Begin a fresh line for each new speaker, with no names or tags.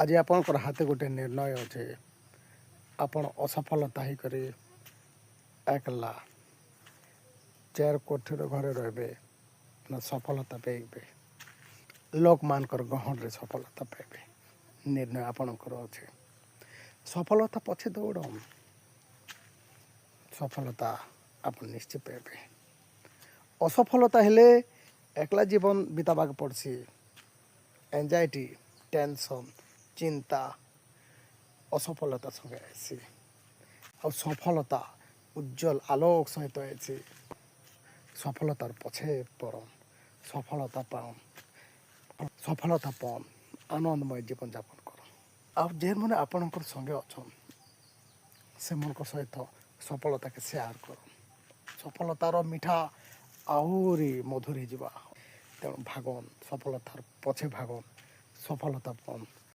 आज आपणकर हाथ गोटे निर्णय अच्छे आपण असफलता ही करी एकला चेयर कोठर घरे रहे ना सफलता पाइबे लोक मानकर गहन रे सफलता पाइबे निर्णय आपणकर अच्छे सफलता पछे दौड़ सफलता आप निश्चित पाइबे असफलता हेले एकला जीवन बिताबा पड़सी एंजाइटी टेंशन चिंता असफलता संगे आसी आ सफलता उज्जवल आलोक सहित आसी सफलतार पछे पड़न सफलता पाओ सफलता पान आनंदमय जीवन यापन कर आप जे मैंने आपणकर संगे अच्छा से मन सहित सफलता के सेयार कर सफलतार मिठा आहरी मधुरी जा तेणु भागन सफलतार पछे भागन सफलता पान